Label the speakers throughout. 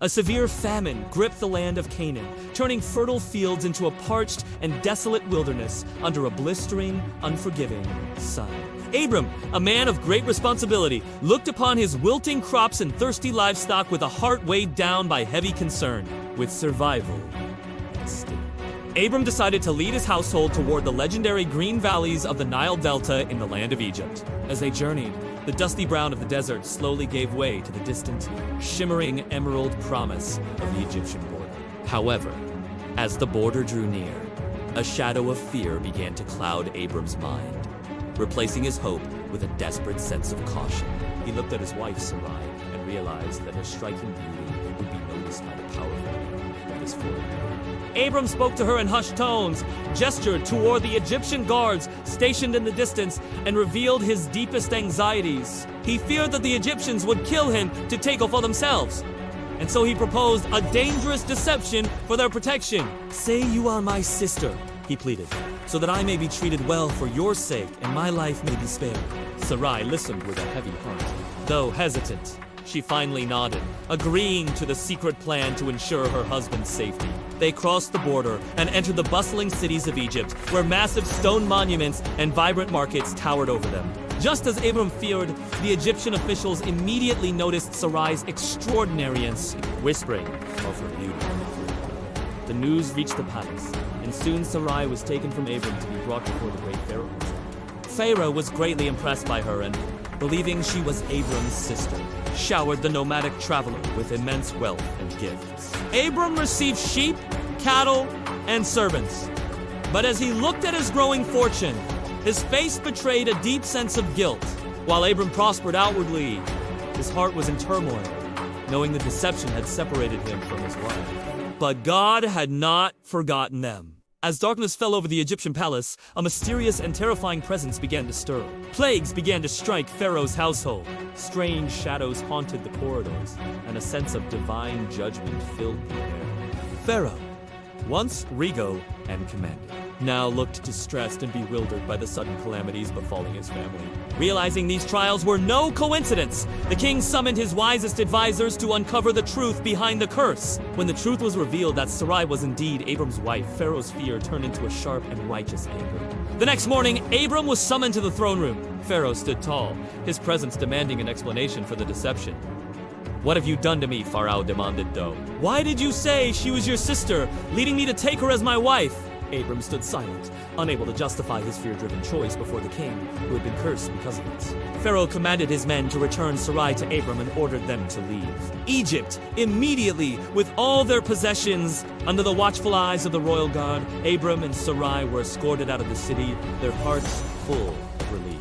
Speaker 1: A severe famine gripped the land of Canaan, turning fertile fields into a parched and desolate wilderness under a blistering, unforgiving sun. Abram, a man of great responsibility, looked upon his wilting crops and thirsty livestock with a heart weighed down by heavy concern, with survival at stake. Abram decided to lead his household toward the legendary green valleys of the Nile Delta in the land of Egypt. As they journeyed, the dusty brown of the desert slowly gave way to the distant, shimmering emerald promise of the Egyptian border. However, as the border drew near, a shadow of fear began to cloud Abram's mind, replacing his hope with a desperate sense of caution. He looked at his wife, Sarai, and realized that her striking beauty would be noticed by the powerful man of this foreign land. Abram spoke to her in hushed tones, gestured toward the Egyptian guards stationed in the distance, and revealed his deepest anxieties. He feared that the Egyptians would kill him to take her for themselves. And so he proposed a dangerous deception for their protection. "Say you are my sister," he pleaded, "so that I may be treated well for your sake and my life may be spared." Sarai listened with a heavy heart. Though hesitant, she finally nodded, agreeing to the secret plan to ensure her husband's safety. They crossed the border and entered the bustling cities of Egypt, where massive stone monuments and vibrant markets towered over them. Just as Abram feared, the Egyptian officials immediately noticed Sarai's extraordinariness, whispering of her beauty. The news reached the palace, and soon Sarai was taken from Abram to be brought before the great Pharaoh. Pharaoh was greatly impressed by her and, believing she was Abram's sister, showered the nomadic traveler with immense wealth and gifts. Abram received sheep, cattle, and servants. But as he looked at his growing fortune, his face betrayed a deep sense of guilt. While Abram prospered outwardly, his heart was in turmoil, knowing the deception had separated him from his wife. But God had not forgotten them. As darkness fell over the Egyptian palace, a mysterious and terrifying presence began to stir. Plagues began to strike Pharaoh's household. Strange shadows haunted the corridors, and a sense of divine judgment filled the air. Pharaoh, once regal and commanding, now looked distressed and bewildered by the sudden calamities befalling his family. Realizing these trials were no coincidence, the king summoned his wisest advisors to uncover the truth behind the curse. When the truth was revealed that Sarai was indeed Abram's wife, Pharaoh's fear turned into a sharp and righteous anger. The next morning, Abram was summoned to the throne room. Pharaoh stood tall, his presence demanding an explanation for the deception. "What have you done to me?" Pharaoh demanded, though. "Why did you say she was your sister, leading me to take her as my wife?" Abram stood silent, unable to justify his fear-driven choice before the king, who had been cursed because of it. Pharaoh commanded his men to return Sarai to Abram and ordered them to leave Egypt immediately with all their possessions. Under the watchful eyes of the royal guard, Abram and Sarai were escorted out of the city, their hearts full of relief.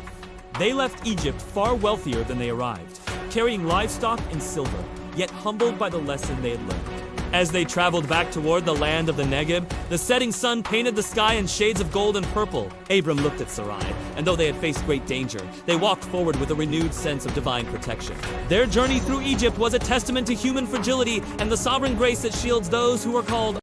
Speaker 1: They left Egypt far wealthier than they arrived, carrying livestock and silver, yet humbled by the lesson they had learned. As they traveled back toward the land of the Negev, the setting sun painted the sky in shades of gold and purple. Abram looked at Sarai, and though they had faced great danger, they walked forward with a renewed sense of divine protection. Their journey through Egypt was a testament to human fragility and the sovereign grace that shields those who are called